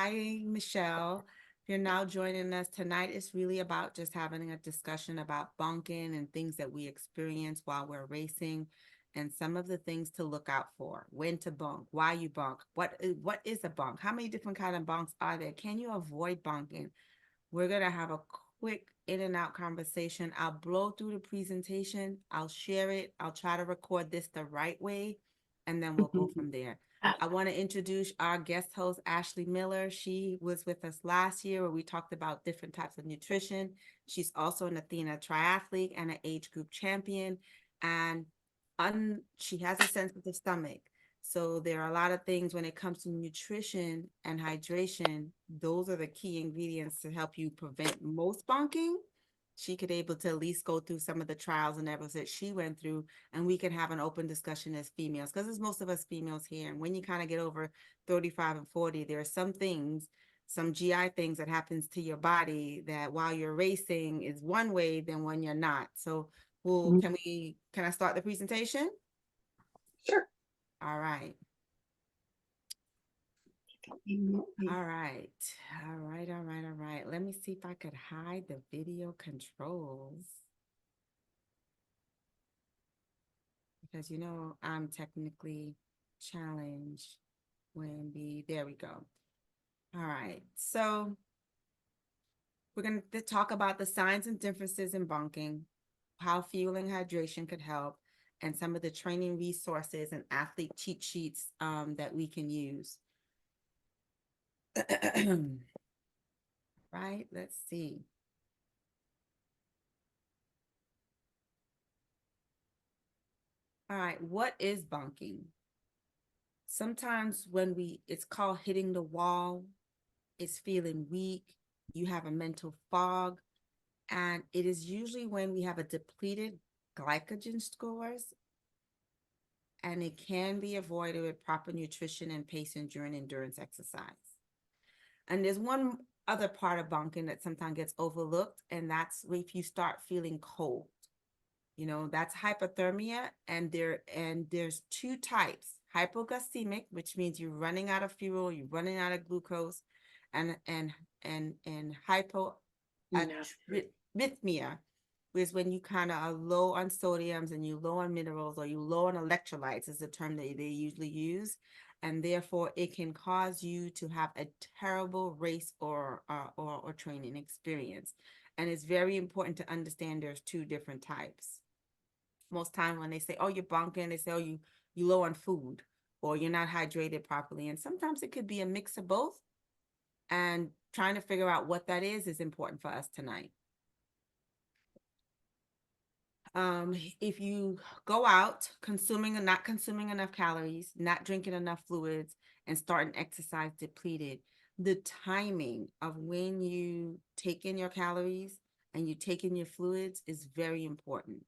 Hi, Michelle. If you're now joining us tonight, it's really about just having a discussion about bunking and things that we experience while we're racing and some of the things to look out for. When to bunk, why you bunk, what is a bunk? How many different kind of bunks are there? Can you avoid bunking? We're going to have a quick in and out conversation. I'll blow through the presentation. I'll share it. I'll try to record this the right way, and then we'll go from there. I want to introduce our guest host, Ashley Miller. She was with us last year where we talked about different types of nutrition. She's also an Athena triathlete and an age group champion. And she has a sensitive stomach. So there are a lot of things when it comes to nutrition and hydration. Those are the key ingredients to help you prevent most bonking. She could able to at least go through some of the trials and errors that she went through, and we can have an open discussion as females, because there's most of us females here. And when you kind of get over 35 and 40, there are some things, some GI things that happens to your body that while you're racing is one way than when you're not. So can I start the presentation? Sure. All right. All right. All right. All right. All right. Let me see if I could hide the video controls because I'm technically challenged there we go. All right. So we're going to talk about the signs and differences in bunking, how fueling hydration could help, and some of the training resources and athlete cheat sheets that we can use. Right. Let's see. All right. What is bunking? Sometimes it's called hitting the wall, it's feeling weak, you have a mental fog, and it is usually when we have a depleted glycogen scores, and it can be avoided with proper nutrition and pacing during endurance exercise. And there's one other part of bunking that sometimes gets overlooked, and that's if you start feeling cold. That's hypothermia, and there's two types: hypoglycemic, which means you're running out of fuel, you're running out of glucose, and hypoarrhythmia, which is when you kind of are low on sodiums and you low on minerals, or you low on electrolytes is the term that they usually use, and therefore it can cause you to have a terrible race or training experience. And it's very important to understand there's two different types. Most time when they say, oh, you're bunking, they say, oh, you low on food, or you're not hydrated properly. And sometimes it could be a mix of both. And trying to figure out what that is important for us tonight. If you go out consuming and not consuming enough calories, not drinking enough fluids, and starting exercise depleted, the timing of when you take in your calories and you take in your fluids is very important.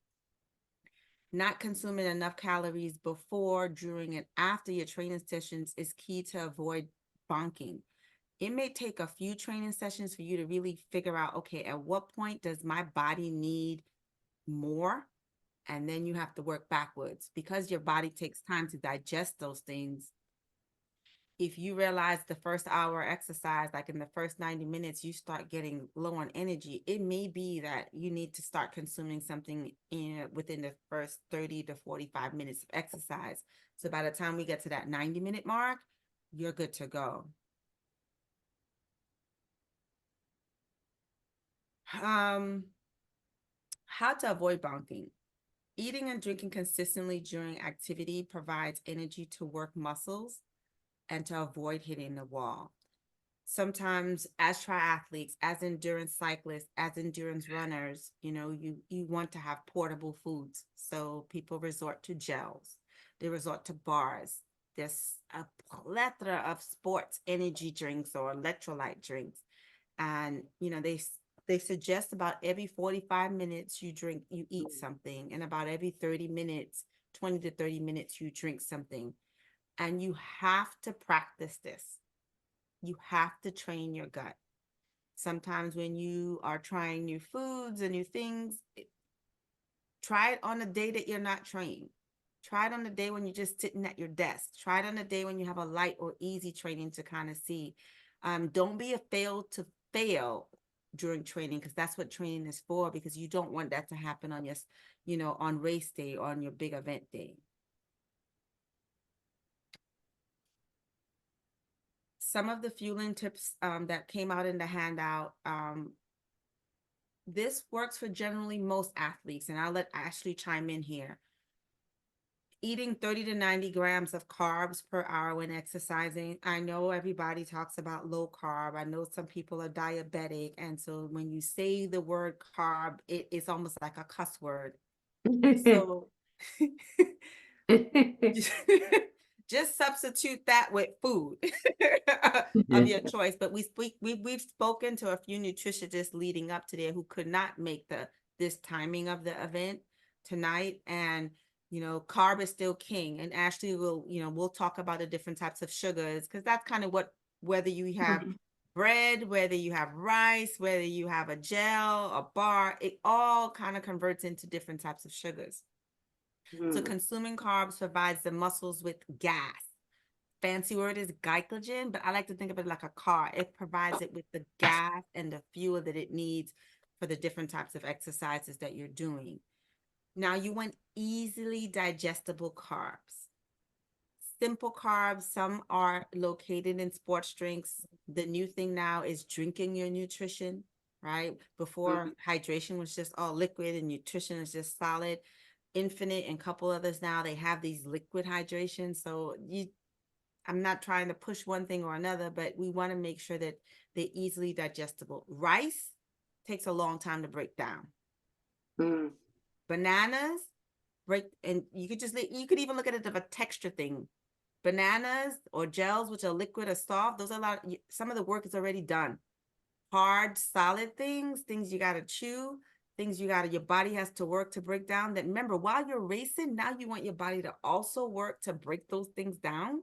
Not consuming enough calories before, during, and after your training sessions is key to avoid bonking. It may take a few training sessions for you to really figure out, okay, at what point does my body need more? And then you have to work backwards because your body takes time to digest those things. If you realize the first hour exercise, like in the first 90 minutes, you start getting low on energy, it may be that you need to start consuming something within the first 30 to 45 minutes of exercise. So by the time we get to that 90-minute mark, you're good to go. How to avoid bonking. Eating and drinking consistently during activity provides energy to work muscles and to avoid hitting the wall. Sometimes as triathletes, as endurance cyclists, as endurance runners, you want to have portable foods. So people resort to gels. They resort to bars. There's a plethora of sports energy drinks or electrolyte drinks. And, they suggest about every 45 minutes you eat something, and about every 30 minutes, 20 to 30 minutes, you drink something. And you have to practice this. You have to train your gut. Sometimes when you are trying new foods and new things, try it on a day that you're not trained. Try it on the day when you're just sitting at your desk. Try it on a day when you have a light or easy training to kind of see Don't be afraid to fail during training, because that's what training is for, because you don't want that to happen on your, on race day or on your big event day. Some of the fueling tips that came out in the handout, this works for generally most athletes, and I'll let Ashley chime in here. Eating 30 to 90 grams of carbs per hour when exercising. I know everybody talks about low carb. I know some people are diabetic. And so when you say the word carb, it's almost like a cuss word. So just substitute that with food of your choice. But we've spoken to a few nutritionists leading up to there who could not make this timing of the event tonight. And carb is still king. And Ashley will, we'll talk about the different types of sugars, because that's kind of whether you have bread, whether you have rice, whether you have a gel, a bar, it all kind of converts into different types of sugars. So consuming carbs provides the muscles with gas. Fancy word is glycogen, but I like to think of it like a car. It provides it with the gas and the fuel that it needs for the different types of exercises that you're doing. Now, you want easily digestible carbs. Simple carbs, some are located in sports drinks. The new thing now is drinking your nutrition, right? Before, hydration was just all liquid and nutrition is just solid. Infinite and a couple others now, they have these liquid hydration. So I'm not trying to push one thing or another, but we want to make sure that they're easily digestible. Rice takes a long time to break down. Bananas and you could even look at it as a texture thing. Bananas or gels, which are liquid or soft, some of the work is already done. Hard, solid things you got to chew, your body has to work to break down. That, remember, while you're racing, now you want your body to also work to break those things down.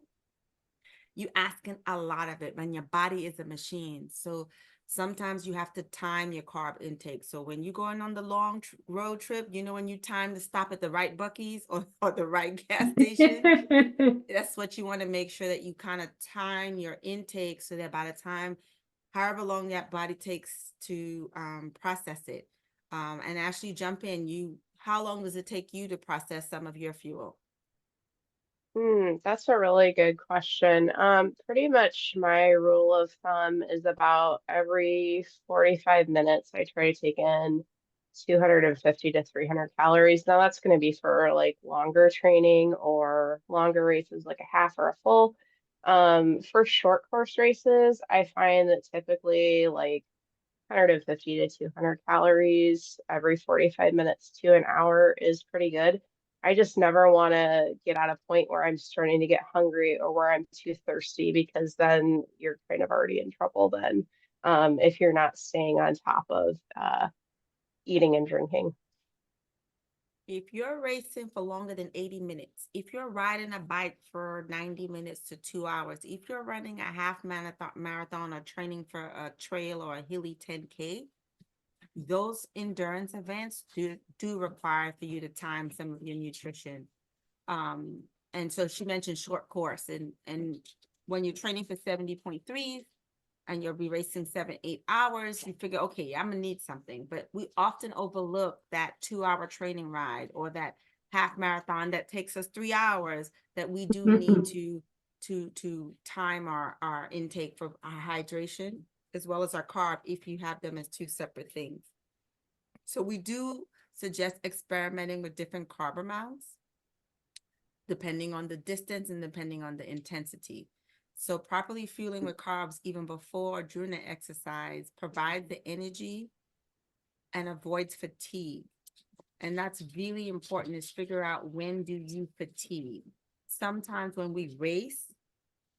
You asking a lot of it when your body is a machine. So sometimes you have to time your carb intake. So when you're going on the long road trip, when you time to stop at the right Buc-ee's or the right gas station, that's what you want to make sure that you kind of time your intake, so that by the time, however long that body takes to process it. And actually jump in, how long does it take you to process some of your fuel? That's a really good question. Pretty much my rule of thumb is about every 45 minutes, I try to take in 250 to 300 calories. Now that's going to be for like longer training or longer races, like a half or a full. For short course races, I find that typically like 150 to 200 calories every 45 minutes to an hour is pretty good. I just never want to get at a point where I'm starting to get hungry or where I'm too thirsty, because then you're kind of already in trouble then, if you're not staying on top of eating and drinking. If you're racing for longer than 80 minutes, if you're riding a bike for 90 minutes to 2 hours, if you're running a half marathon or training for a trail or a hilly 10K, those endurance events do require for you to time some of your nutrition. And so she mentioned short course, and when you're training for 70.3 and you'll be racing 7-8 hours, you figure, okay, I'm gonna need something. But we often overlook that 2 hour training ride or that half marathon that takes us 3 hours, that we do need to time our intake for our hydration as well as our carb, if you have them as two separate things. So we do suggest experimenting with different carb amounts depending on the distance and depending on the intensity. So properly fueling with carbs even before or during the exercise provides the energy and avoids fatigue. And that's really important, is figure out, when do you fatigue? Sometimes when we race,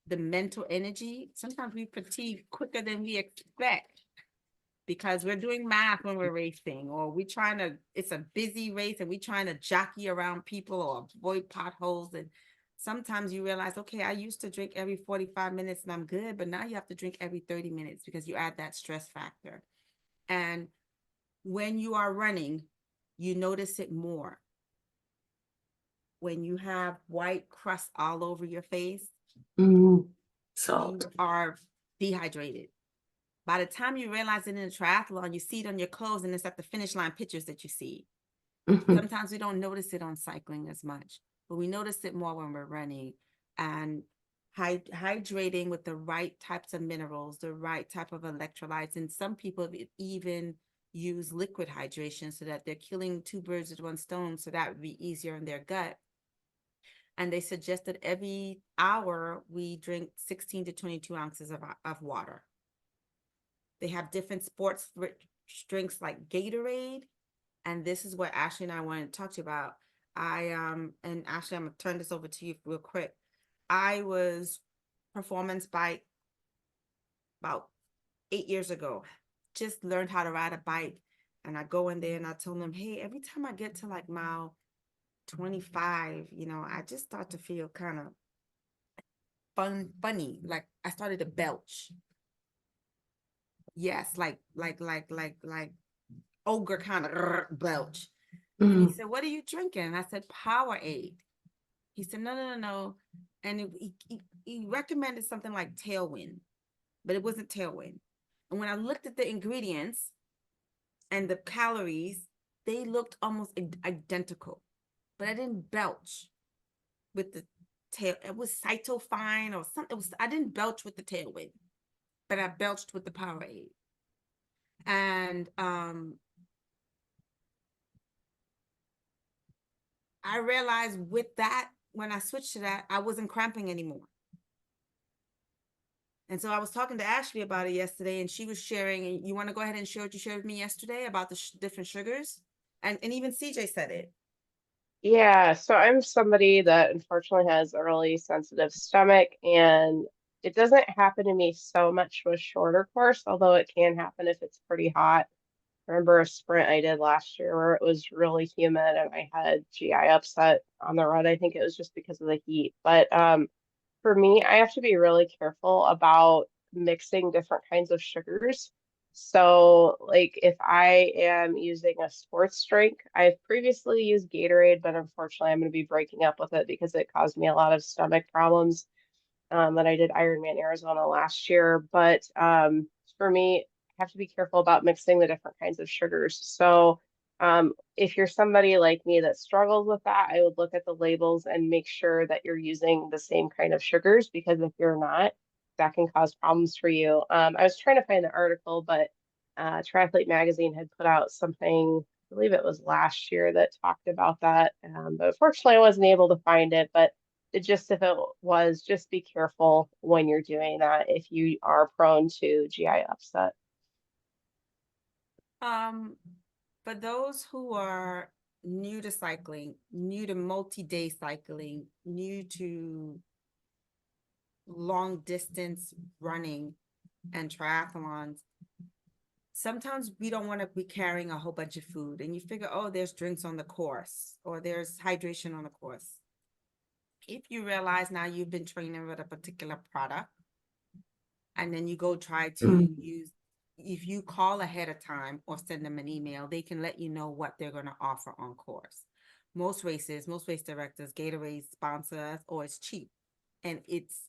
the mental energy, sometimes we fatigue quicker than we expect, because we're doing math when we're racing, or it's a busy race and we're trying to jockey around people or avoid potholes. And sometimes you realize, okay, I used to drink every 45 minutes and I'm good, but now you have to drink every 30 minutes because you add that stress factor. And when you are running, you notice it more. When you have white crust all over your face, Mm, you salt. are dehydrated. By the time you realize it in a triathlon, you see it on your clothes and it's at the finish line pictures that you see. Mhm. Sometimes we don't notice it on cycling as much, but we notice it more when we're running. And hydrating with the right types of minerals, the right type of electrolytes. And some people even use liquid hydration so that they're killing two birds with one stone. So that would be easier in their gut. And they suggested every hour we drink 16 to 22 ounces of water. They have different sports drinks like Gatorade. And this is what Ashley and I wanted to talk to you about. And Ashley, I'm gonna turn this over to you real quick. I was performance bike about 8 years ago. Just learned how to ride a bike. And I go in there and I tell them, hey, every time I get to like mile 25, I just start to feel kind of funny. Like I started to belch. Yes, like ogre kind of belch. And he Mhm. said, what are you drinking? And I said, Powerade. He said, no, no, no, no. And he recommended something like Tailwind, but it wasn't Tailwind. And when I looked at the ingredients and the calories, they looked almost identical, but I didn't belch with the tail. It was Cytofine or something. I didn't belch with the Tailwind, but I belched with the Powerade. And I realized with that, when I switched to that, I wasn't cramping anymore. And so I was talking to Ashley about it yesterday, and she was sharing. And you want to go ahead and share what you shared with me yesterday about the different sugars, and even CJ said it. Yeah, so I'm somebody that unfortunately has a really sensitive stomach, and it doesn't happen to me so much with shorter course, although it can happen if it's pretty hot. I remember a sprint I did last year where it was really humid and I had GI upset on the run. I think it was just because of the heat. But for me, I have to be really careful about mixing different kinds of sugars. So, like if I am using a sports drink, I've previously used Gatorade, but unfortunately, I'm going to be breaking up with it because it caused me a lot of stomach problems that I did Ironman Arizona last year. But for me, I have to be careful about mixing the different kinds of sugars. So if you're somebody like me that struggles with that, I would look at the labels and make sure that you're using the same kind of sugars because if you're not, that can cause problems for you. I was trying to find the article, but Triathlete magazine had put out something, I believe it was last year, that talked about that. But unfortunately, I wasn't able to find it. But the gist of it was just be careful when you're doing that if you are prone to GI upset. Um, for those who are new to cycling, new to multi-day cycling, new to long distance running and triathlons, sometimes we don't want to be carrying a whole bunch of food, and you figure, oh, there's drinks on the course or there's hydration on the course. If you realize now you've been training with a particular product and then you go try to Mm. use, if you call ahead of time or send them an email, they can let you know what they're going to offer on course. Most races, most race directors, Gatorade sponsor us, or it's cheap and it's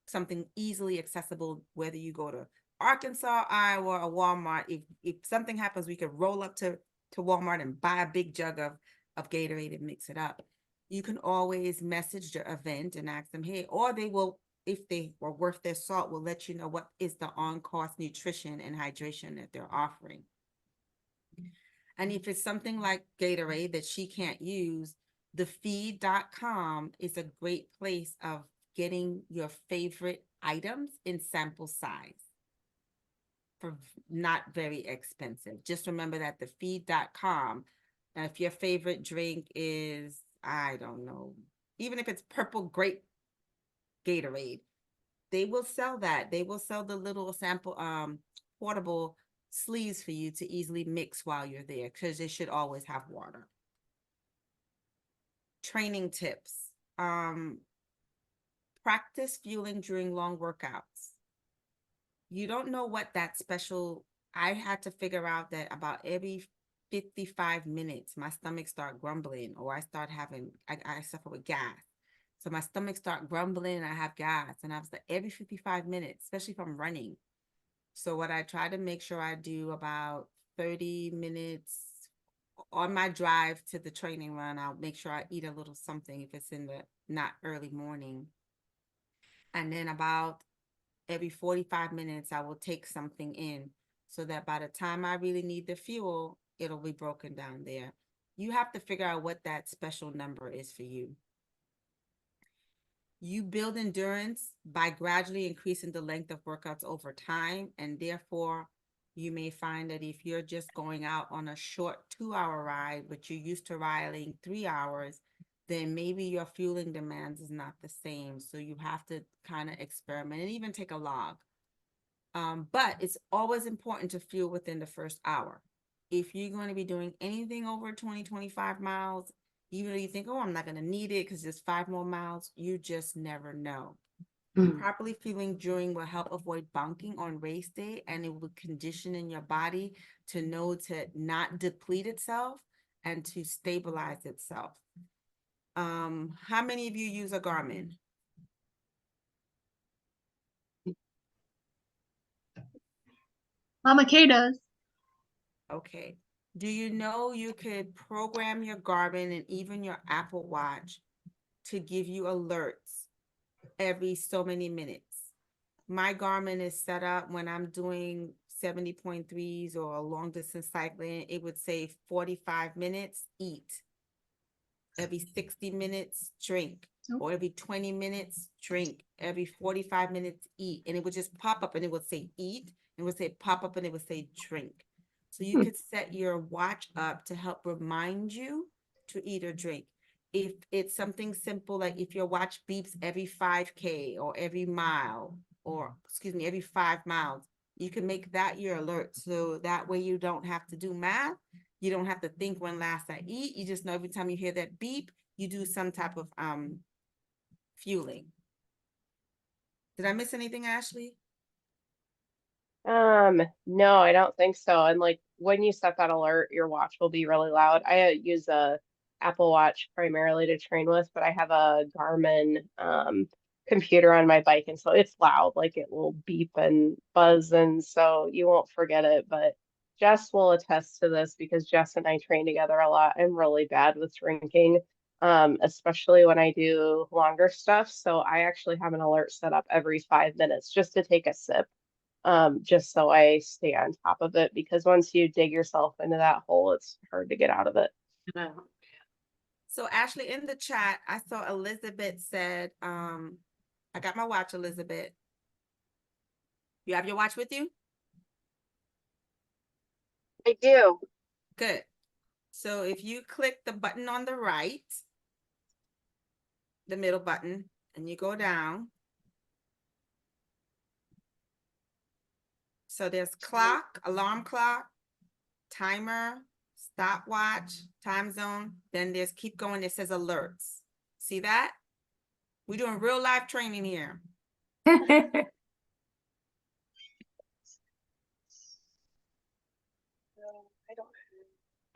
something easily accessible, whether you go to Arkansas, Iowa, or Walmart. If something happens, we could roll up to Walmart and buy a big jug of Gatorade and mix it up. You can always message the event and ask them, hey, or they will, if they were worth their salt, will let you know what is the on-cost nutrition and hydration that they're offering. And if it's something like Gatorade that she can't use, thefeed.com is a great place of getting your favorite items in sample size for not very expensive. Just remember that thefeed.com, if your favorite drink is, I don't know, even if it's purple grape Gatorade, they will sell that. They will sell the little sample portable sleeves for you to easily mix while you're there because they should always have water. Training tips. Practice fueling during long workouts. You don't know what that special, I had to figure out that about every 55 minutes, my stomach start grumbling or I start having, I suffer with gas. So my stomach start grumbling and I have gas. And I was like, every 55 minutes, especially if I'm running. So what I try to make sure I do about 30 minutes on my drive to the training run. I'll make sure I eat a little something if it's in the not early morning. And then about every 45 minutes, I will take something in so that by the time I really need the fuel, it'll be broken down there. You have to figure out what that special number is for you. You build endurance by gradually increasing the length of workouts over time. And therefore, you may find that if you're just going out on a short 2-hour ride, but you're used to riding 3 hours, then maybe your fueling demands is not the same. So you have to kind of experiment and even take a log. But it's always important to fuel within the first hour. If you're going to be doing anything over 20, 25 miles, even though you think, oh, I'm not going to need it because there's 5 more miles, you just never know. Properly fueling during will help avoid bonking on race day, and it will condition in your body to know to not deplete itself and to stabilize itself. How many of you use a Garmin? Mama K does. Okay. Do you know you could program your Garmin and even your Apple Watch to give you alerts every so many minutes? My Garmin is set up when I'm doing 70.3s or long distance cycling, it would say 45 minutes, eat. Every 60 minutes, drink. Or every 20 minutes, drink. Every 45 minutes, eat. And it would just pop up and it would say eat. And it would say pop up and it would say drink. So you could set your watch up to help remind you to eat or drink. If it's something simple, like if your watch beeps every 5K or every mile, or excuse me, every 5 miles, you can make that your alert. So that way you don't have to do math. You don't have to think when last I eat. You just know every time you hear that beep, you do some type of fueling. Did I miss anything, Ashley? No, I don't think so. And like when you set that alert, your watch will be really loud. I use a Apple Watch primarily to train with, but I have a Garmin computer on my bike, and so it's loud, like it will beep and buzz, and so you won't forget it. But Jess will attest to this because Jess and I train together a lot. I'm really bad with drinking, especially when I do longer stuff. So I actually have an alert set up every 5 minutes just to take a sip, just so I stay on top of it, because once you dig yourself into that hole, it's hard to get out of it. So Ashley, in the chat, I saw Elizabeth said, I got my watch, Elizabeth. You have your watch with you? I do. Good. So if you click the button on the right, the middle button, and you go down. So there's clock, alarm clock, timer, stopwatch, time zone. Then there's keep going. It says alerts. See that? We're doing real life training here. I don't.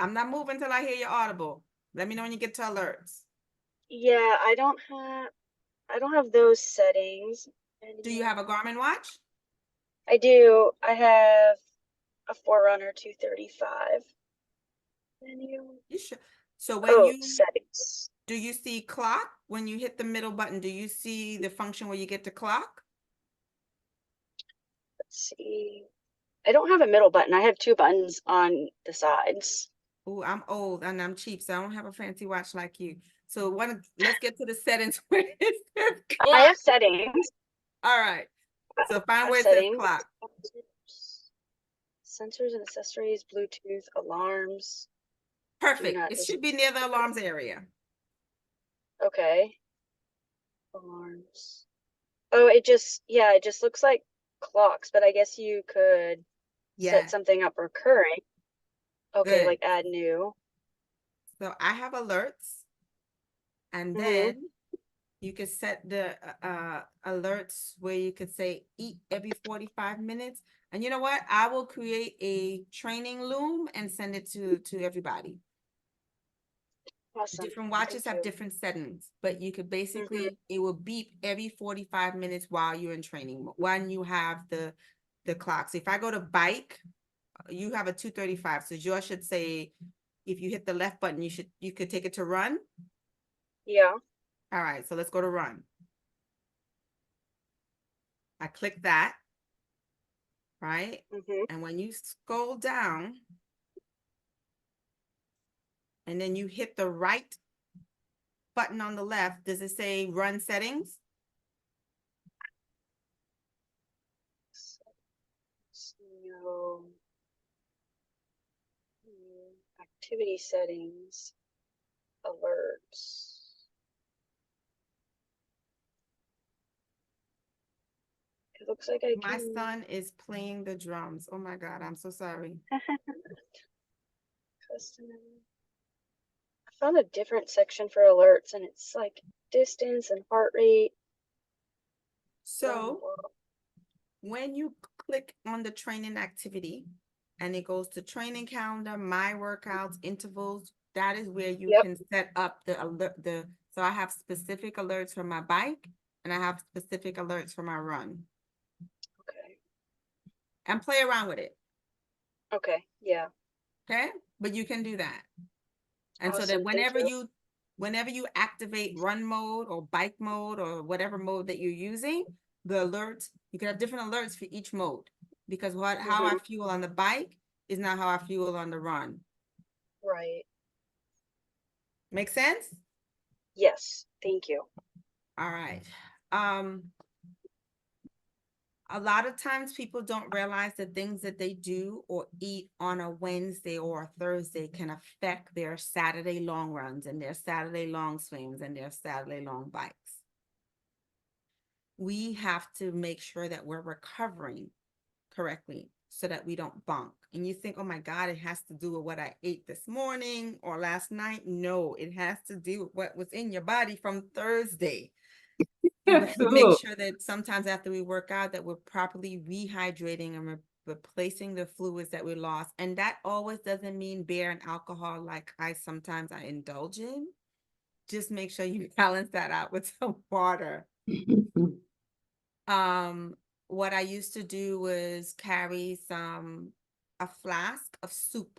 I'm not moving till I hear your audible. Let me know when you get to alerts. Yeah, I don't have those settings. Do you have a Garmin watch? I do. I have a Forerunner 235. You should. So when you settings. do you see clock? When you hit the middle button, do you see the function where you get to clock? Let's see. I don't have a middle button. I have 2 buttons on the sides. Oh, I'm old and I'm cheap, so I don't have a fancy watch like you. So let's get to the settings where it says clock. I have settings. All right. So find where it says clock. Sensors and accessories, Bluetooth, alarms. Perfect. It should be near the alarms area. Okay. Alarms. Oh, it just looks like clocks, but I guess you could set something up recurring. Okay, Good. like add new. So I have alerts, and then you could set the alerts where you could say eat every 45 minutes. And you know what? I will create a training loom and send it to everybody. Awesome. Different watches Thank have you. different settings, but you could basically, Mhm. it will beep every 45 minutes while you're in training, when you have the clock. So if I go to bike, you have a 2:35, so yours should say, if you hit the left button, you could take it to run. Yeah. All right, so let's go to run. I click that, right? Mhm. And when you scroll down, and then you hit the right button on the left, does it say run settings? So, activity settings, alerts. It looks like I My can. son is playing the drums. Oh my God, I'm so sorry. Custom. I found a different section for alerts, and it's like distance and heart rate. So when you click on the training activity and it goes to training calendar, my workouts, intervals, that is where you Yep. can set up the alert. So I have specific alerts for my bike and I have specific alerts for my run, Okay. and play around with it. Okay. Yeah. Okay. But you can do that. And so that Awesome. Thank you. whenever you activate run mode or bike mode or whatever mode that you're using, the alerts, you can have different alerts for each mode, because how I Mhm. fuel on the bike is not how I fuel on the run. Right. Make sense? Yes. Thank you. All right. A lot of times people don't realize the things that they do or eat on a Wednesday or a Thursday can affect their Saturday long runs and their Saturday long swims and their Saturday long bikes. We have to make sure that we're recovering correctly so that we don't bonk. And you think, oh my God, it has to do with what I ate this morning or last night. No, it has to do with what was in your body from Thursday. So we have to make sure that sometimes after we work out that we're properly rehydrating and replacing the fluids that we lost. And that always doesn't mean beer and alcohol like I indulge in. Just make sure you balance that out with some water. What I used to do was carry a flask of soup.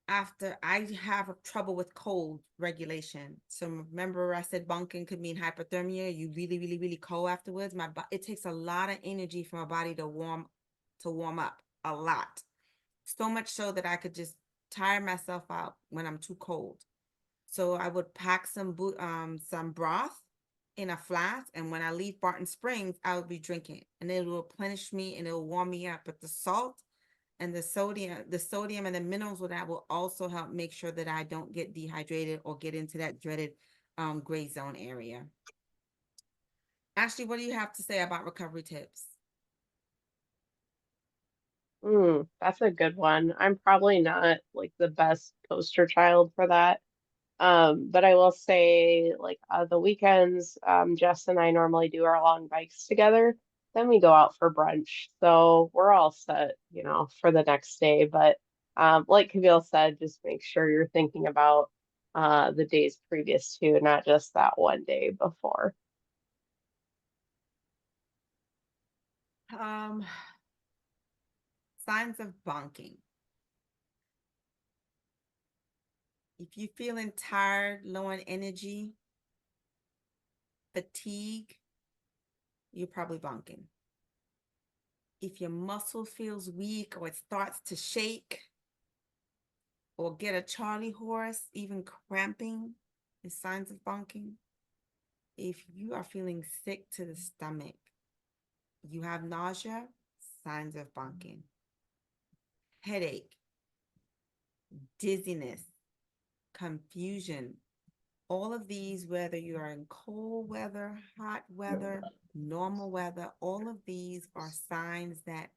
After I have trouble with cold regulation. So remember I said bunking could mean hypothermia. You really, really, really cold afterwards. It takes a lot of energy for my body to warm up a lot. So much so that I could just tire myself out when I'm too cold. So I would pack some broth in a flask, and when I leave Barton Springs, I would be drinking it, and it will replenish me and it will warm me up. But the salt and the sodium and the minerals with that will also help make sure that I don't get dehydrated or get into that dreaded gray zone area. Ashley, what do you have to say about recovery tips? That's a good one. I'm probably not like the best poster child for that. But I will say, like, the weekends, Jess and I normally do our long bikes together. Then we go out for brunch. So we're all set, for the next day. But like Camille said, just make sure you're thinking about the days previous to, not just that one day before. Signs of bonking. If you're feeling tired, low on energy, fatigue, you're probably bonking. If your muscle feels weak or it starts to shake or get a Charlie horse, even cramping, is signs of bonking. If you are feeling sick to the stomach, you have nausea, signs of bonking. Headache, dizziness, confusion, all of these, whether you are in cold weather, hot weather, normal weather, all of these are signs that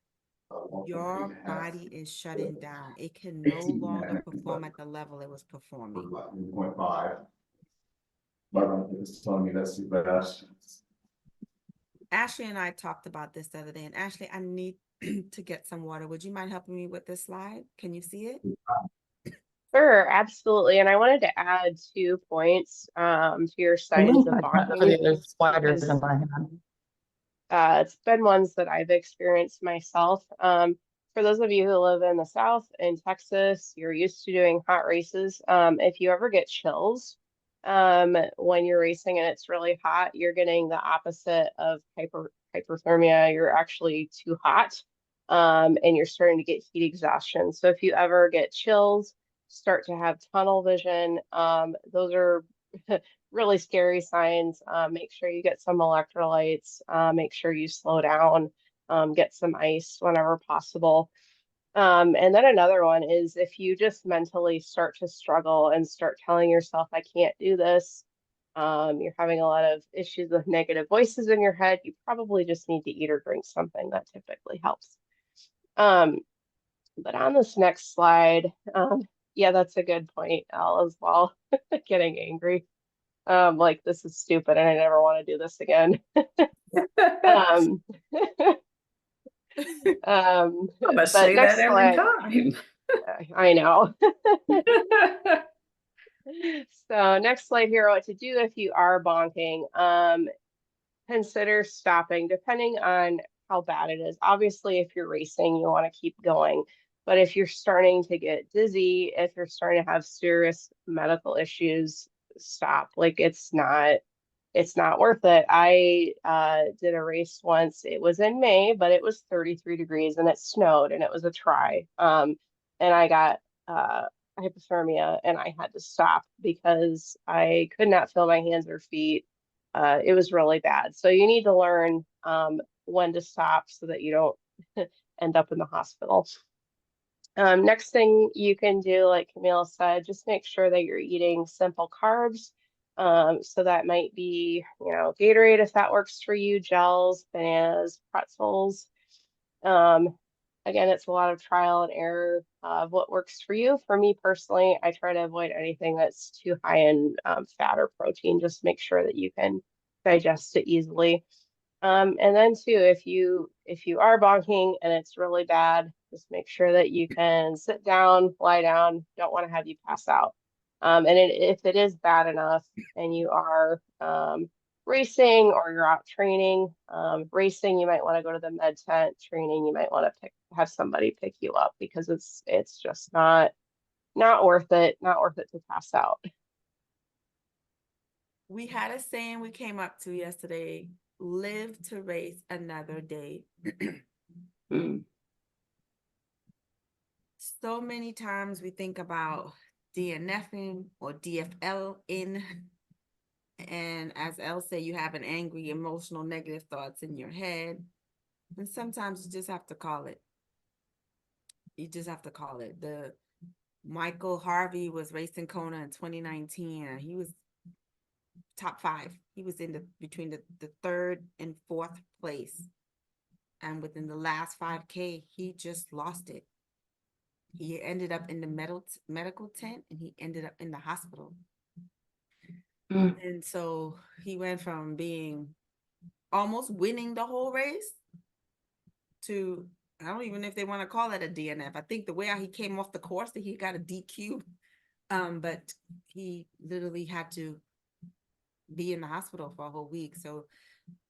your body is shutting down. It can no longer perform at the level it was performing. 1.5. But it's telling me that's the best. Ashley and I talked about this the other day, and Ashley, I need to get some water. Would you mind helping me with this slide? Can you see it? Sure, absolutely. And I wanted to add 2 points to your The signs link of I sent for the bonking other is wider because than I had. it's been ones that I've experienced myself. For those of you who live in the South, in Texas, you're used to doing hot races. If you ever get chills, when you're racing and it's really hot, you're getting the opposite of hyperthermia. You're actually too hot, and you're starting to get heat exhaustion. So if you ever get chills, start to have tunnel vision, those are really scary signs. Make sure you get some electrolytes, make sure you slow down, get some ice whenever possible. And then another one is if you just mentally start to struggle and start telling yourself, I can't do this, you're having a lot of issues with negative voices in your head, you probably just need to eat or drink something that typically helps. But on this next slide, yeah, that's a good point, Al, as well, getting angry. Like this is stupid and I never want to do this again. Um, I'm gonna but say that next every slide, time. I know. So next slide here, what to do if you are bonking. Consider stopping depending on how bad it is. Obviously, if you're racing, you want to keep going. But if you're starting to get dizzy, if you're starting to have serious medical issues, stop. Like it's not worth it. I did a race once. It was in May, but it was 33 degrees and it snowed and it was a try. And I got hypothermia and I had to stop because I could not feel my hands or feet. It was really bad. So you need to learn when to stop so that you don't end up in the hospital. Next thing you can do, like Camille said, just make sure that you're eating simple carbs. So that might be, Gatorade if that works for you, gels, bananas, pretzels. Again, it's a lot of trial and error of what works for you. For me personally, I try to avoid anything that's too high in fat or protein. Just make sure that you can digest it easily. And then too, if you are bonking and it's really bad, just make sure that you can sit down, lie down. Don't want to have you pass out. If it is bad enough and you are racing or you're out training, racing, you might want to go to the med tent. Training, you might want to have somebody pick you up because it's just not worth it. Not worth it to pass out. We had a saying we came up to yesterday: live to race another day. So many times we think about DNFing or DFL in, and as Elle said, you have an angry, emotional, negative thoughts in your head. And sometimes you just have to call it. You just have to call it. The Michael Harvey was racing Kona in 2019, and he was top 5. He was in between the 3rd and 4th place. And within the last 5K, he just lost it. He ended up in the medical tent and he ended up in the hospital. And so he went from being almost winning the whole race to, I don't even know if they want to call it a DNF. I think the way he came off the course that he got a DQ. But he literally had to be in the hospital for a whole week. So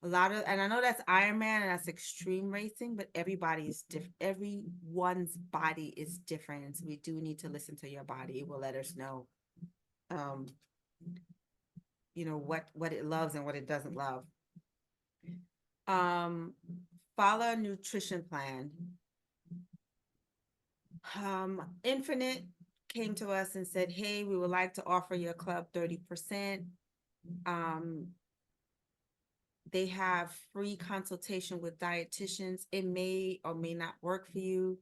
and I know that's Ironman and that's extreme racing, but everybody is different. Everyone's body is different. And so we do need to listen to your body. It will let us know, what it loves and what it doesn't love. Follow a nutrition plan. Infinite came to us and said, hey, we would like to offer your club 30%. They have free consultation with dietitians. It may or may not work for you,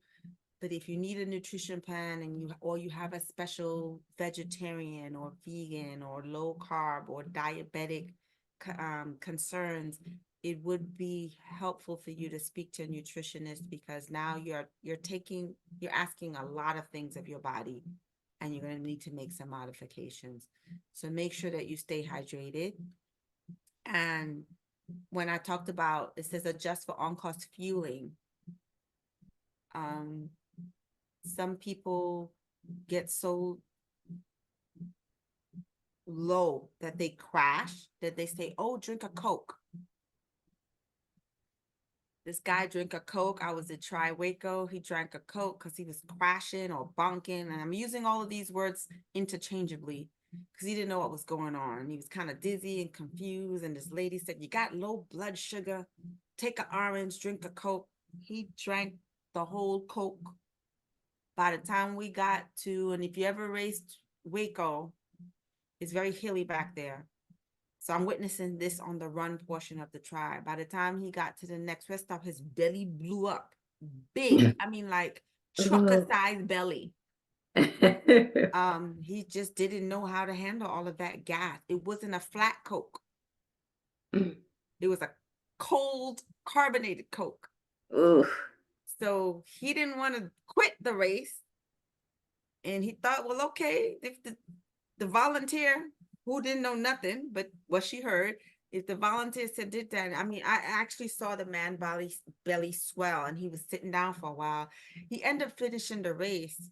but if you need a nutrition plan and you have a special vegetarian or vegan or low carb or diabetic concerns, it would be helpful for you to speak to a nutritionist, because now you're asking a lot of things of your body and you're going to need to make some modifications. So make sure that you stay hydrated. And when I talked about, it says adjust for on-cost fueling. Some people get so low that they crash, that they say, oh, drink a Coke. This guy drank a Coke. I was at Waco. He drank a Coke because he was crashing or bonking. And I'm using all of these words interchangeably because he didn't know what was going on. He was kind of dizzy and confused. And this lady said, you got low blood sugar. Take an orange, drink a Coke. He drank the whole Coke. By the time we got to, and if you ever raced Waco, it's very hilly back there. So I'm witnessing this on the run portion of the tri. By the time he got to the next rest stop, his belly blew up. Big. I mean, like trucker-sized belly. He just didn't know how to handle all of that gas. It wasn't a flat Coke. It was a cold carbonated Coke. Oof. So he didn't want to quit the race. And he thought, well, okay, if the volunteer who didn't know nothing, but what she heard, if the volunteer said did that, I mean, I actually saw the man belly swell, and he was sitting down for a while. He ended up finishing the race.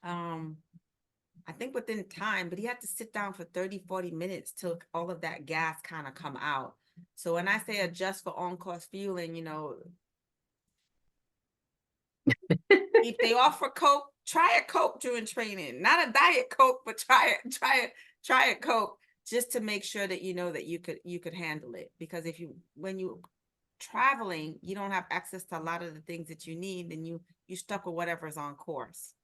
I think within time, but he had to sit down for 30, 40 minutes till all of that gas kind of come out. So when I say adjust for on-course fueling, you know, if they offer Coke, try a Coke during training, not a Diet Coke, but try a Coke just to make sure that you know that you could handle it. Because when you traveling, you don't have access to a lot of the things that you need, and you stuck with whatever's on course.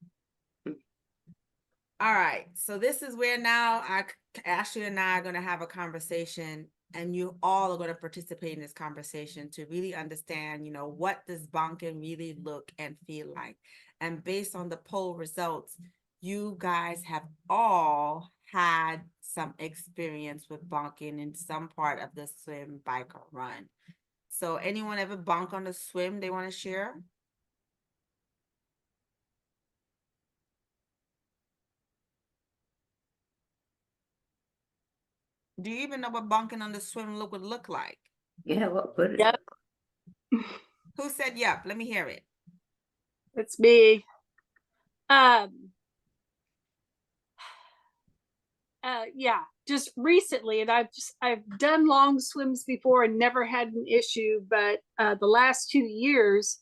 All right, so this is where now Ashley and I are going to have a conversation, and you all are going to participate in this conversation to really understand, you know, what does bonking really look and feel like. And based on the poll results, you guys have all had some experience with bonking in some part of the swim, bike, or run. So anyone ever bonk on the swim they want to share? Do you even know what bonking on the swim would look like? Yeah, what would it? Yep. Who said yep? Let me hear it. It's me. Yeah, just recently, and I've done long swims before and never had an issue, but the last 2 years,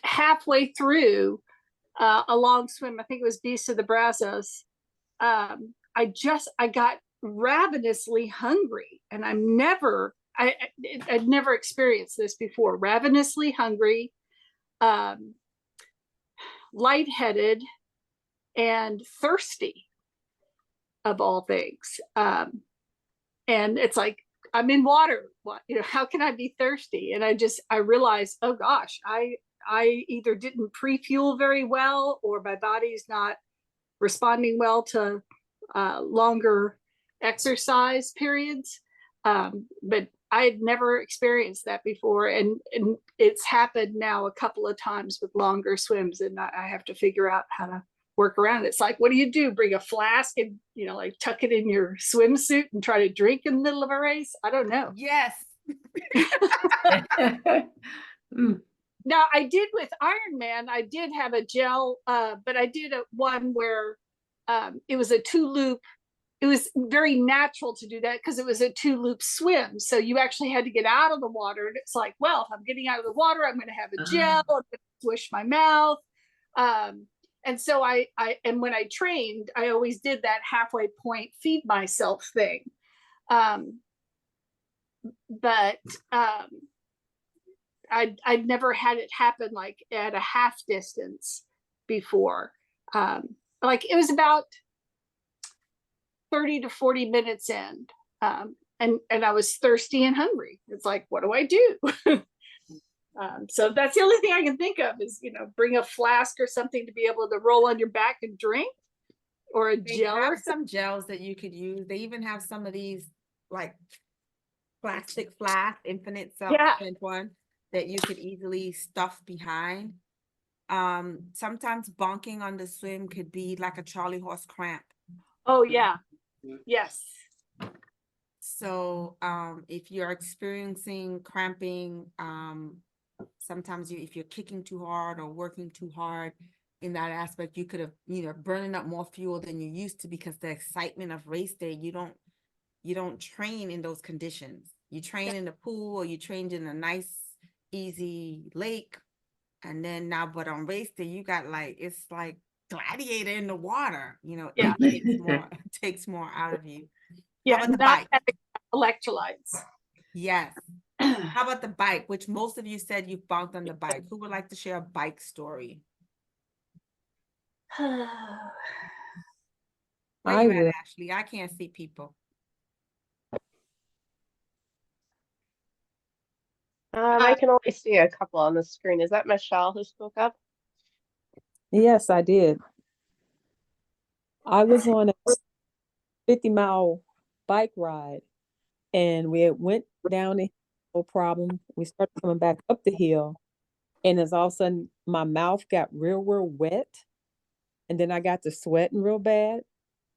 halfway through a long swim, I think it was Beast of the Brazos, I got ravenously hungry, and I'd never experienced this before. Ravenously hungry, lightheaded, and thirsty, of all things. And it's like, I'm in water. What, you know, how can I be thirsty? And I realized, oh gosh, I either didn't pre-fuel very well, or my body's not responding well to longer exercise periods. But I had never experienced that before, and it's happened now a couple of times with longer swims, and I have to figure out how to work around it. It's like, what do? Bring a flask and, you know, like tuck it in your swimsuit and try to drink in the middle of a race? I don't know. Yes. Now, I did with Ironman, I did have a gel, but I did one where it was a 2-loop. It was very natural to do that because it was a 2-loop swim. So you actually had to get out of the water. And it's like, well, if I'm getting out of the water, I'm going to have a gel, I'm going to swish my mouth. And so and when I trained, I always did that halfway point, feed myself thing. But I'd never had it happen like at a half distance before. Like it was about 30 to 40 minutes in, and I was thirsty and hungry. It's like, what do I do? So that's the only thing I can think of is, you know, bring a flask or something to be able to roll on your back and drink, or a They gel. have some gels that you could use. They even have some of these like plastic flask, infinite self-spent one that you could easily stuff behind. Sometimes bonking on the swim could be like a Charlie horse cramp. Oh yeah. Yes. So if you're experiencing cramping, sometimes if you're kicking too hard or working too hard, in that aspect, you could have, burning up more fuel than you used to, because the excitement of race day, you don't train in those conditions. You train in the pool, or you trained in a nice, easy lake. And then now, but on race day, you got it's like gladiator in the water, Yeah. it takes more out of you. Yeah, How about the not bike? having electrolytes. Yes. How about the bike, which most of you said you bonked on the bike? Who would like to share a bike story? Where I you at, will. Ashley? I can't see people. I can only see a couple on the screen. Is that Michelle who spoke up? Yes, I did. I was on a 50-mile bike ride, and we had went down the hill, no problem. We started coming back up the hill, and as all of a sudden my mouth got real wet, and then I got to sweating real bad.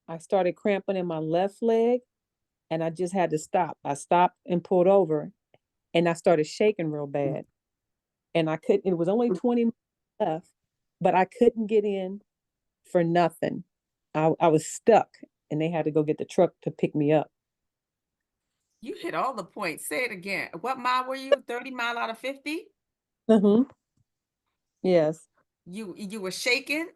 I started cramping in my left leg, and I just had to stop. I stopped and pulled over, and I started shaking real bad. And I couldn't, it was only 20 minutes left, but I couldn't get in for nothing. I was stuck, and they had to go get the truck to pick me up. You hit all the points. Say it again. What mile were you? 30 mile out of 50? Mm-hmm. Yes. You were shaking?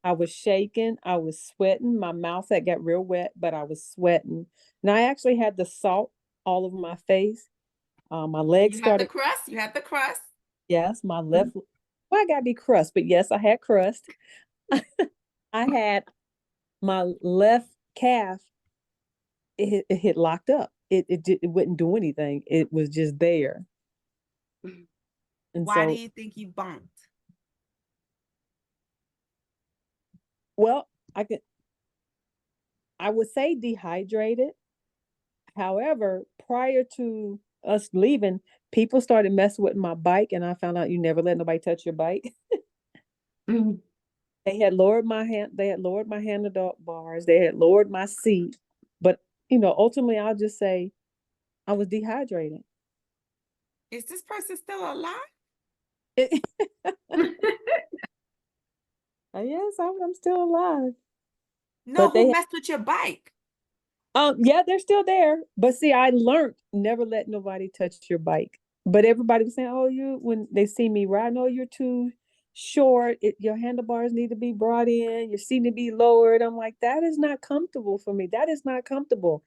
I was shaking. I was sweating. My mouth had got real wet, but I was sweating. And I actually had the salt all over my face. My legs You had the started. crust? You had the crust? Yes, my left. Well, I got to be crust, but yes, I had crust. I had my left calf. It had locked up. It wouldn't do anything. It was just there. And Why do so, you think you bumped? well, I would say dehydrated. However, prior to us leaving, people started messing with my bike, and I found out you never let nobody touch your bike. Mm. They had lowered my hand. They had lowered my handlebars. They had lowered my seat. But ultimately, I'll just say I was dehydrated. Is this person still alive? Yes, I'm still alive. No, But who they, messed with your bike? yeah, they're still there. But see, I learned never let nobody touch your bike. But everybody was saying, "Oh, when they see me riding, oh, you're too short. Your handlebars need to be brought in. Your seat need to be lowered." I'm like, that is not comfortable for me. That is not comfortable.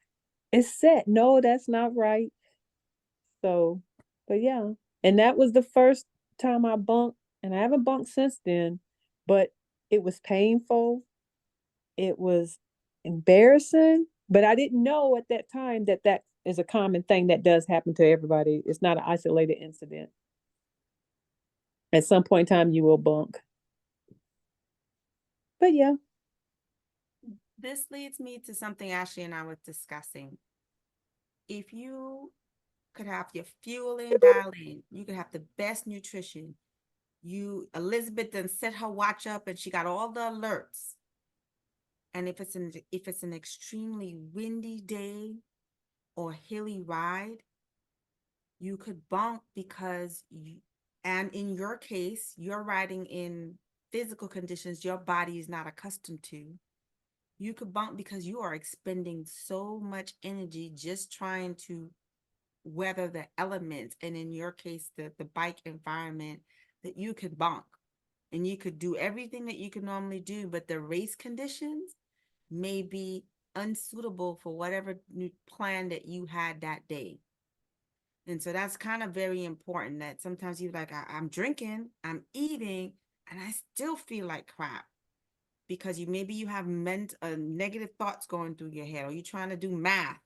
It's set. No, that's not right. So, but yeah, and that was the first time I bunked, and I haven't bunked since then. But it was painful. It was embarrassing, but I didn't know at that time that that is a common thing that does happen to everybody. It's not an isolated incident. At some point in time, you will bunk. But yeah. This leads me to something Ashley and I were discussing. If you could have your fueling dialed in, you could have the best nutrition. Elizabeth then set her watch up and she got all the alerts. And if it's an extremely windy day or hilly ride, you could bump because and in your case, you're riding in physical conditions your body is not accustomed to. You could bump because you are expending so much energy just trying to weather the elements, and in your case, the bike environment, that you could bump. And you could do everything that you could normally do, but the race conditions may be unsuitable for whatever plan that you had that day. And so that's kind of very important, that sometimes you're like, I'm drinking, I'm eating, and I still feel like crap, because maybe you have negative thoughts going through your head, or you're trying to do math,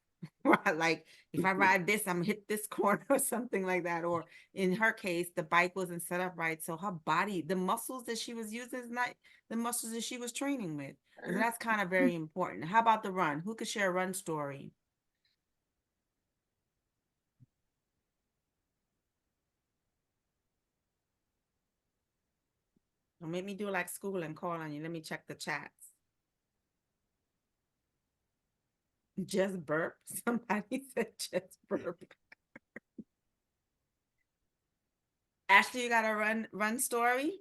right? Like, if I ride this, I'm gonna hit this corner or something like that. Or in her case, the bike wasn't set up right. So her body, the muscles that she was using is not the muscles that she was training with. And so that's kind of very important. How about the run? Who could share a run story? Don't make me do like school and call on you. Let me check the chats. Just burp. Somebody said just burp. Ashley, you got a run story?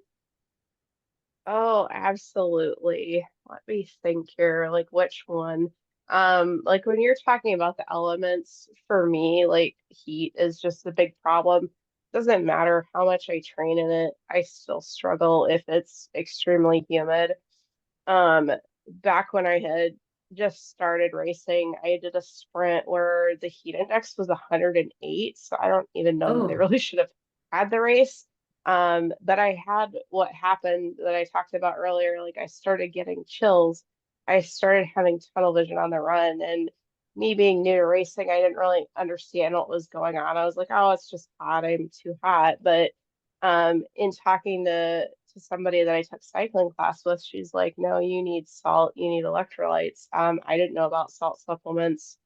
Oh, absolutely. Let me think here, like which one? Like when you're talking about the elements, for me, like heat is just a big problem. Doesn't matter how much I train in it, I still struggle if it's extremely humid. Um, Back when I had just started racing, I did a sprint where the heat index was 108. So I don't even know that they Oh, really should have had the race. But I had what happened that I talked about earlier. Like I started getting chills. I started having tunnel vision on the run. And me being new to racing, I didn't really understand what was going on. I was like, oh, it's just hot. I'm too hot. But in talking to somebody that I took cycling class with, she's like, no, you need salt, you need electrolytes. I didn't know about salt supplements.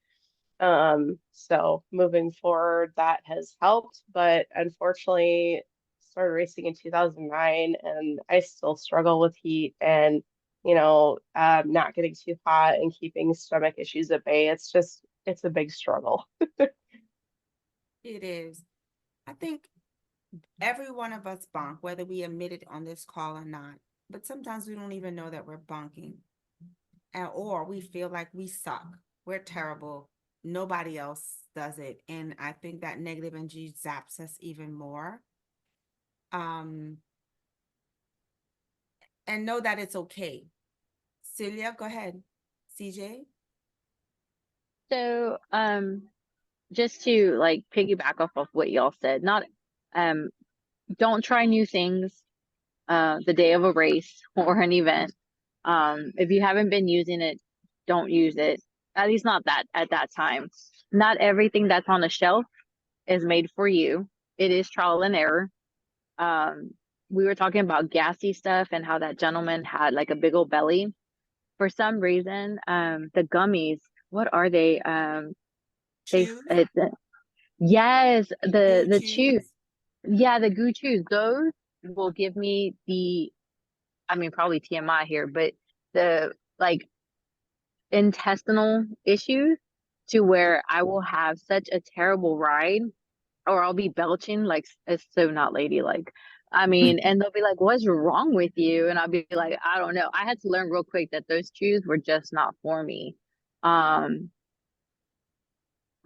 So moving forward, that has helped, but unfortunately, started racing in 2009 and I still struggle with heat and not getting too hot and keeping stomach issues at bay. It's a big struggle. It is. I think every one of us bonk, whether we admit it on this call or not, but sometimes we don't even know that we're bonking. Or we feel like we suck. We're terrible. Nobody else does it. And I think that negative energy zaps us even more. And know that it's okay. Celia, go ahead. CJ? so just to like piggyback off of what y'all said, not um don't try new things the day of a race or an event. If you haven't been using it, don't use it. At least not that at that time. Not everything that's on the shelf is made for you. It is trial and error. Um, we were talking about gassy stuff and how that gentleman had like a big old belly. For some reason, the gummies, what are they? Choose. It's yes, You the chews. choose. Yeah, the goo chews. Those will give me the, I mean, probably TMI here, but the like intestinal issues to where I will have such a terrible ride or I'll be belching like it's so not ladylike. I mean, and they'll be like, "What's wrong with you?" And I'll be like, "I don't know." I had to learn real quick that those chews were just not for me. Um,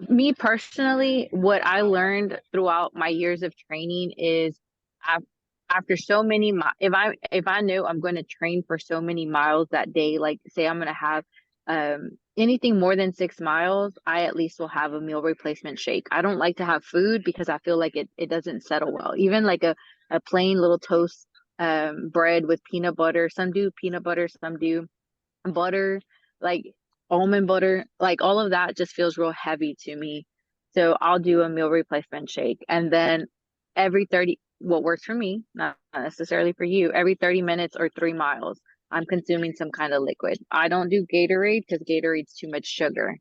Me personally, what I learned throughout my years of training is af- after so many if I know I'm going to train for so many miles that day, like say I'm going to have anything more than 6 miles, I at least will have a meal replacement shake. I don't like to have food because I feel like it doesn't settle well. Even like a plain little toast bread with peanut butter. Some do peanut butter, some do butter, like almond butter, like all of that just feels real heavy to me. So I'll do a meal replacement shake. And then every 30, what works for me, not necessarily for you, every 30 minutes or 3 miles, I'm consuming some kind of liquid. I don't do Gatorade because Gatorade's too much sugar.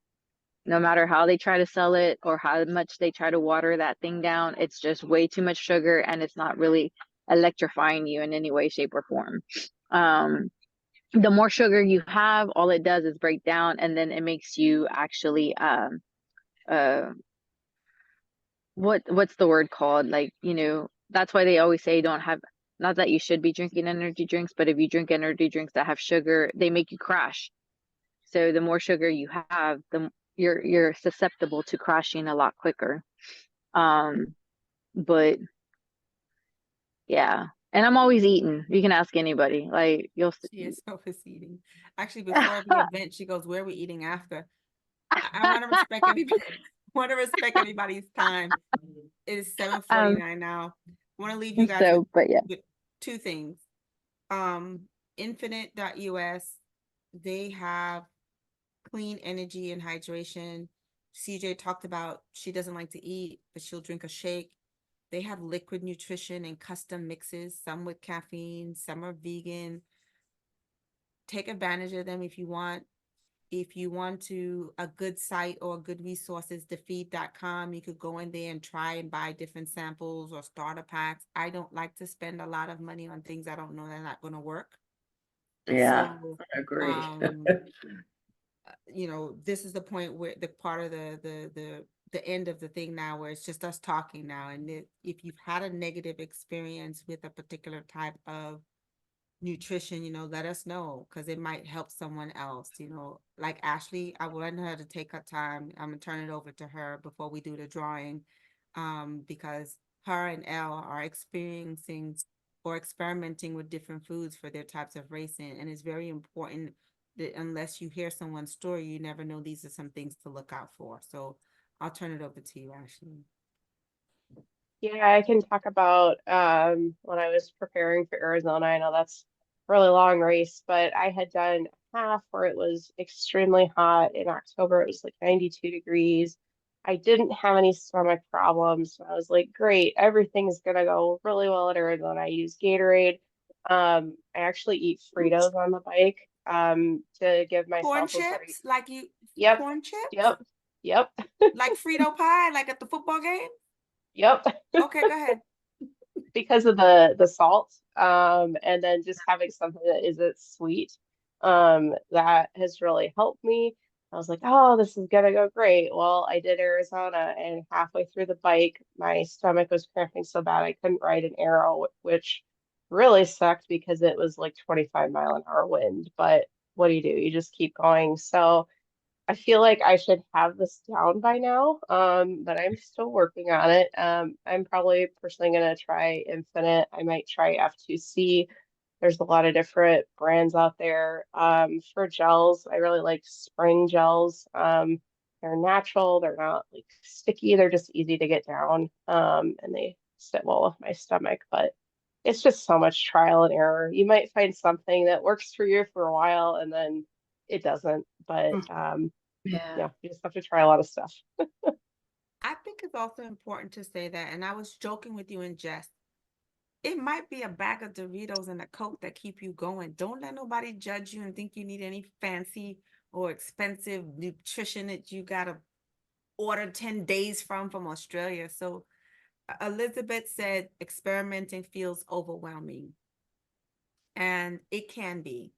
No matter how they try to sell it or how much they try to water that thing down, it's just way too much sugar and it's not really electrifying you in any way, shape, or form. Um, the more sugar you have, all it does is break down and then it makes you actually uh what's the word called? Like, that's why they always say don't have, not that you should be drinking energy drinks, but if you drink energy drinks that have sugar, they make you crash. So the more sugar you have, you're susceptible to crashing a lot quicker. Um, but yeah. And I'm always eating. You can ask anybody. Like She is always eating. Actually, before the event, she goes, "Where are we eating after?" I want to respect everybody. Want to respect everybody's time. It is um 7:49 now. I want to leave you guys so but yeah. with two things. Infinite.us, they have clean energy and hydration. CJ talked about she doesn't like to eat, but she'll drink a shake. They have liquid nutrition and custom mixes, some with caffeine, some are vegan. Take advantage of them if you want. If you want to a good site or a good resources, defeed.com, you could go in there and try and buy different samples or starter packs. I don't like to spend a lot of money on things I don't know they're not going to work. Yeah, So, agree. this is the point where the part of the end of the thing now where it's just us talking now. And if you've had a negative experience with a particular type of nutrition, let us know, because it might help someone else, like Ashley. I want her to take her time. I'm gonna turn it over to her before we do the drawing, because her and Elle are experiencing or experimenting with different foods for their types of racing, and it's very important that unless you hear someone's story, you never know these are some things to look out for. So I'll turn it over to you, Ashley. Yeah, I can talk about when I was preparing for Arizona. I know that's a really long race, but I had done half where it was extremely hot in October. It was like 92 degrees. I didn't have any stomach problems. I was like, great, everything's gonna go really well at Arizona. I use Gatorade. I actually eat Fritos on the bike to give Corn myself a break. chips, like you, Yep, corn chips, yep, yep, like Frito pie, like at the football game. yep. Okay, go ahead. Because of the salt, and then just having something that isn't sweet, that has really helped me. I was like, oh, this is gonna go great. Well, I did Arizona, and halfway through the bike, my stomach was cramping so bad I couldn't ride an arrow, which really sucked because it was like 25-mile-an-hour wind. But what do? You just keep going. So I feel like I should have this down by now, but I'm still working on it. I'm probably personally going to try Infinite. I might try F2C. There's a lot of different brands out there. For gels, I really like Spring gels. They're natural. They're not like sticky. They're just easy to get down, and they sit well with my stomach. But it's just so much trial and error. You might find something that works for you for a while, and then it doesn't. But yeah, you just have to try a lot of stuff. I think it's also important to say that, and I was joking with you in jest. It might be a bag of Doritos and a Coke that keep you going. Don't let nobody judge you and think you need any fancy or expensive nutrition that you gotta order 10 days from Australia. So Elizabeth said experimenting feels overwhelming, and it can be.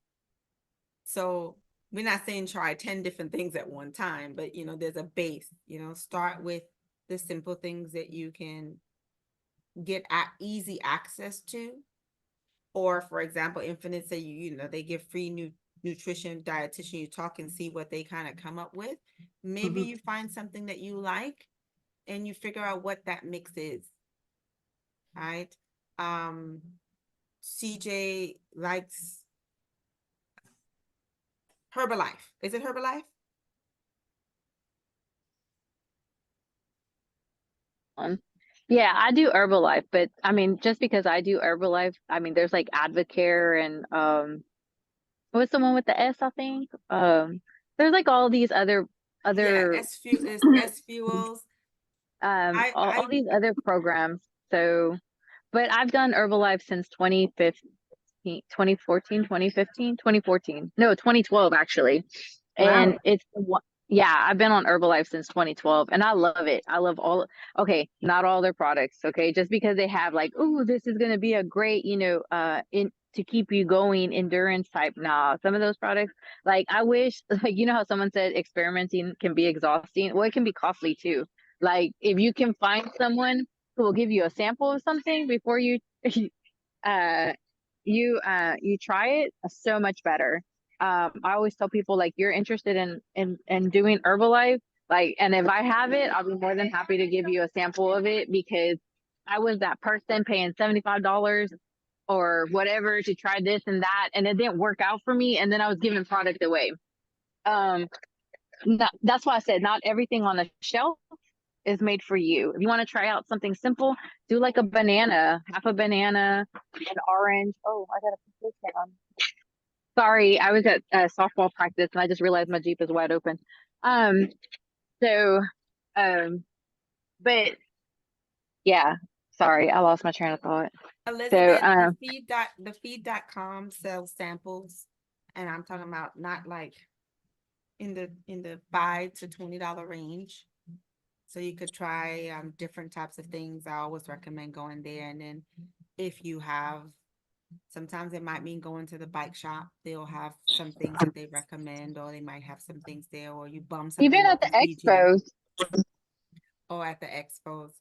So we're not saying try 10 different things at one time, but there's a base. Start with the simple things that you can get at easy access to. Or for example, Infinite say they give free nutrition dietitian, you talk and see what they kind of come up with. Maybe you find something that you like and you figure out what that mix is. Right? CJ likes Herbalife. Is it Herbalife? Yeah, I do Herbalife, but I mean, just because I do Herbalife, I mean, there's like Advocare and what's the one with the S, I think? There's like all these other Yeah, S Fuels. all these other programs. So, but I've done Herbalife since 2015, 2014, 2015, 2014. No, 2012 actually. And it's yeah, I've been on Herbalife since 2012 and I love it. I love okay, not all their products, okay? Just because they have like, oh, this is going to be a great, to keep you going endurance type. Nah, some of those products, like I wish, like, how someone said experimenting can be exhausting. Well, it can be costly too. Like if you can find someone who will give you a sample of something before you uh you try it, so much better. I always tell people like you're interested in doing Herbalife, like, and if I have it, I'll be more than happy to give you a sample of it because I was that person paying $75 or whatever to try this and that, and it didn't work out for me, and then I was giving product away. That's why I said not everything on the shelf is made for you. If you want to try out something simple, do like a banana, half a banana, an orange. Oh, I gotta put this down. Sorry, I was at softball practice and I just realized my Jeep is wide open. So, but yeah, sorry, I lost my train of thought. Elizabeth, the feed.com sells samples, and I'm talking about not like in the $5 to $20 range. So you could try different types of things. I always recommend going there. And then if you have, sometimes it might mean going to the bike shop. They'll have some things that they recommend, or they might have some things there, or you bum something even at the expos. Or at the expos.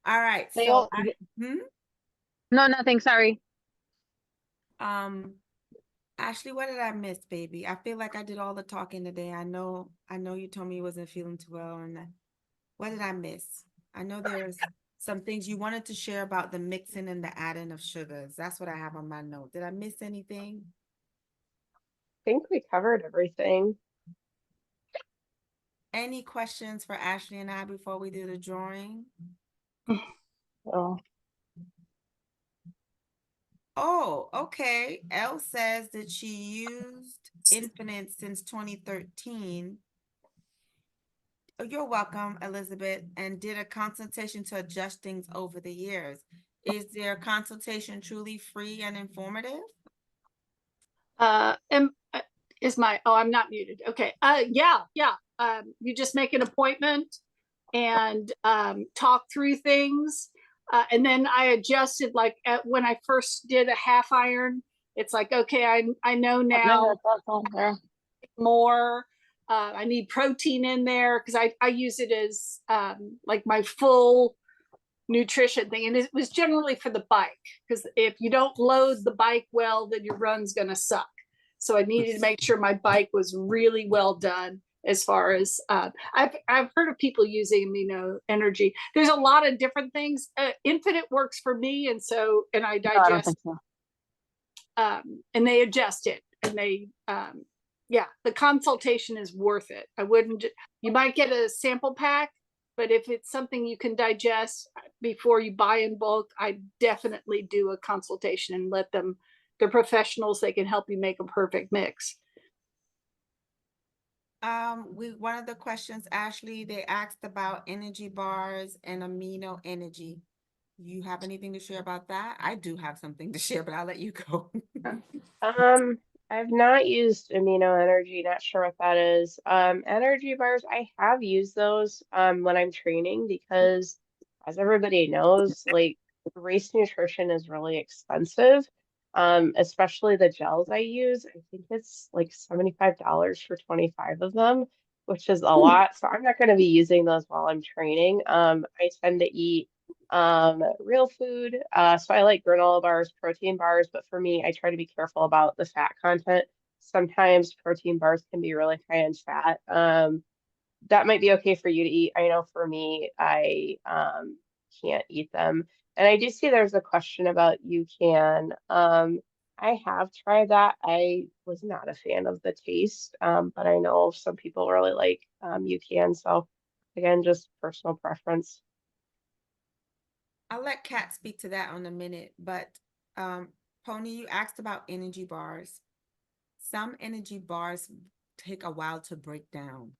All right. They So no, nothing. Sorry. Ashley, what did I miss, baby? I feel like I did all the talking today. I know you told me you wasn't feeling too well, and what did I miss? I know there's some things you wanted to share about the mixing and the adding of sugars. That's what I have on my note. Did I miss anything? I think we covered everything. Any questions for Ashley and I before we do the drawing? Oh, Oh, okay. Elle says that she used Infinite since 2013. Oh, you're welcome, Elizabeth, and did a consultation to adjust things over the years. Is their consultation truly free and informative? And is my, oh, I'm not muted. Okay. Yeah. You just make an appointment and talk through things. And then I adjusted, like when I first did a half iron, it's like, okay, I know now more. I need protein in there because I use it as like my full nutrition thing. And it was generally for the bike, because if you don't load the bike well, then your run's going to suck. So I needed to make sure my bike was really well done. As far as I've heard of people using amino energy. There's a lot of different things. Infinite works for me, and I digest. So. And they adjust it, and they yeah, the consultation is worth it. I wouldn't. You might get a sample pack, but if it's something you can digest before you buy in bulk, I definitely do a consultation and let them. They're professionals. They can help you make a perfect mix. One of the questions, Ashley, they asked about energy bars and amino energy. You have anything to share about that? I do have something to share, but I'll let you go. I've not used amino energy, not sure what that is. Energy bars, I have used those when I'm training because as everybody knows, like race nutrition is really expensive. Especially the gels I use. I think it's like $75 for 25 of them, which is a lot. So I'm not going to be using those while I'm training. I tend to eat real food. So I like granola bars, protein bars, but for me, I try to be careful about the fat content. Sometimes protein bars can be really high in fat. That might be okay for you to eat. I know for me, I can't eat them. And I do see there's a question about UCAN. I have tried that. I was not a fan of the taste, but I know some people really like UCAN. So again, just personal preference. I'll let Kat speak to that in a minute, but Pony, you asked about energy bars. Some energy bars take a while to break down.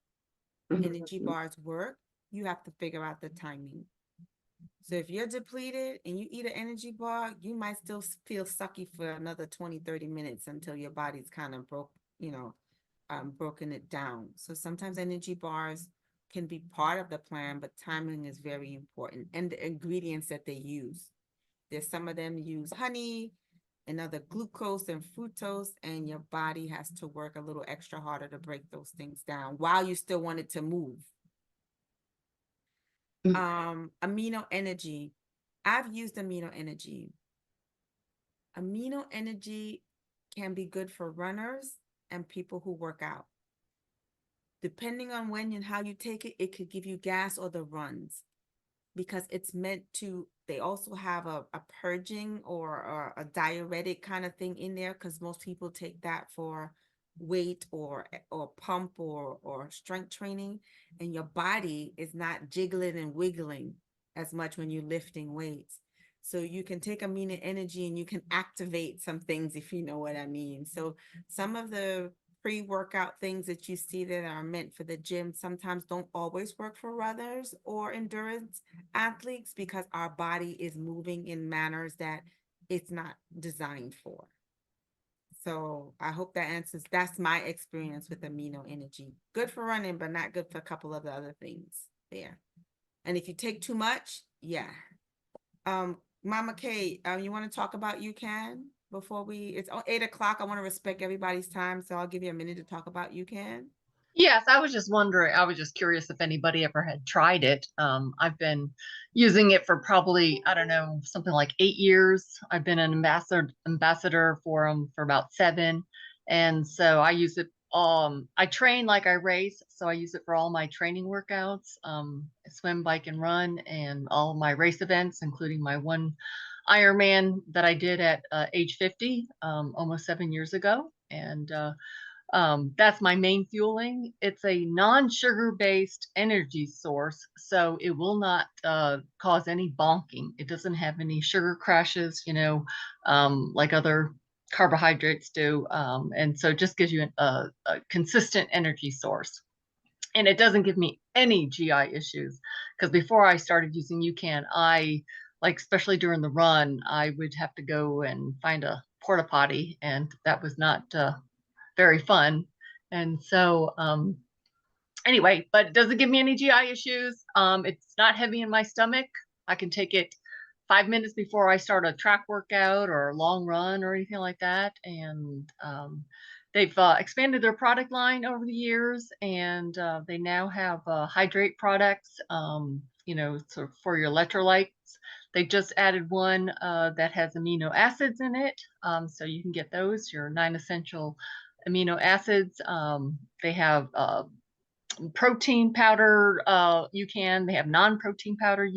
Energy bars work, you have to figure out the timing. So if you're depleted and you eat an energy bar, you might still feel sucky for another 20, 30 minutes until your body's kind of broken it down. So sometimes energy bars can be part of the plan, but timing is very important. And the ingredients that they use. There's some of them use honey and other glucose and fructose, and your body has to work a little extra harder to break those things down while you still want it to move. Amino energy. I've used amino energy. Amino energy can be good for runners and people who work out. Depending on when and how you take it, it could give you gas or the runs because it's meant to, they also have a purging or a diuretic kind of thing in there because most people take that for weight or pump or strength training, and your body is not jiggling and wiggling as much when you're lifting weights. So you can take amino energy and you can activate some things, if you know what I mean. So some of the pre-workout things that you see that are meant for the gym sometimes don't always work for runners or endurance athletes because our body is moving in manners that it's not designed for. So I hope that answers, that's my experience with amino energy. Good for running, but not good for a couple of the other things there. And if you take too much, yeah. Mama Kay, you want to talk about UCAN before it's 8 o'clock. I want to respect everybody's time, so I'll give you a minute to talk about UCAN. Yes, I was just wondering, I was just curious if anybody ever had tried it. I've been using it for probably, I don't know, something like 8 years. I've been an ambassador for them for about 7. And so I use it, I train like I race, so I use it for all my training workouts, swim, bike, and run, and all my race events, including my one Ironman that I did at age 50, almost 7 years ago. And that's my main fueling. It's a non-sugar based energy source, so it will not cause any bonking. It doesn't have any sugar crashes, like other carbohydrates do. And so it just gives you a consistent energy source. And it doesn't give me any GI issues, because before I started using UCAN, especially during the run, I would have to go and find a porta potty, and that was not very fun. And so anyway, but it doesn't give me any GI issues. It's not heavy in my stomach. I can take it 5 minutes before I start a track workout or a long run or anything like that. And they've expanded their product line over the years, and they now have hydrate products, so for your electrolytes. They just added one that has amino acids in it. So you can get those, your 9 essential amino acids. They have protein powder, they have non-protein powder,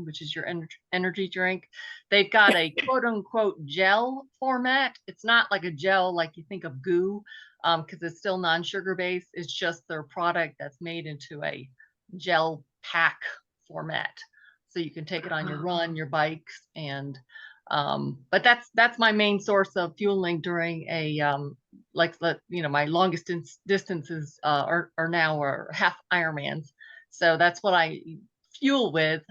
which is your energy drink. They've got a quote unquote gel format. It's not like a gel like you think of goo, because it's still non-sugar based. It's just their product that's made into a gel pack format. So you can take it on your run, your bikes, and but that's my main source of fueling during a my longest distances are now half Ironmans. So that's what I fuel with,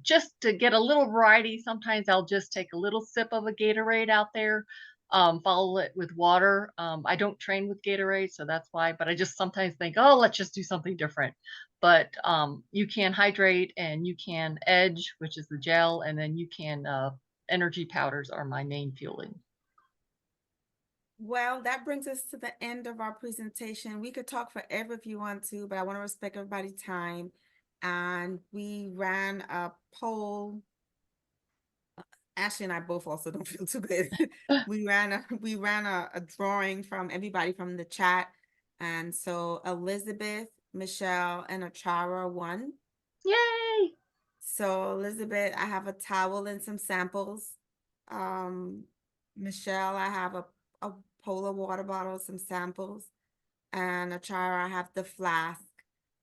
just to get a little variety. Sometimes I'll just take a little sip of a Gatorade out there, follow it with water. I don't train with Gatorade, so that's why, but I just sometimes think, oh, let's just do something different. But you can hydrate, and you can edge, which is the gel, and then you can energy powders are my main fueling. Well, that brings us to the end of our presentation. We could talk forever if you want to, but I want to respect everybody's time. And we ran a poll. Ashley and I both also don't feel too good. we ran a drawing from everybody from the chat. And so Elizabeth, Michelle, and Achara won. Yay! So Elizabeth, I have a towel and some samples. Michelle, I have a polar water bottle, some samples. And Achara, I have the flask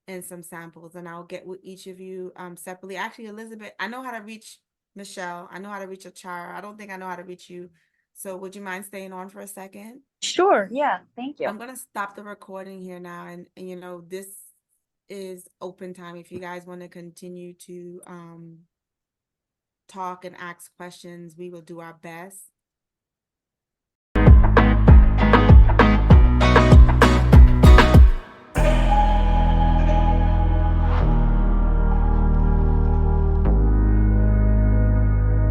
and some samples. And I'll get with each of you separately. Actually, Elizabeth, I know how to reach Michelle. I know how to reach Achara. I don't think I know how to reach you. So would you mind staying on for a second? Sure. Yeah. Thank you. I'm going to stop the recording here now. And this is open time. If you guys want to continue to talk and ask questions, we will do our best.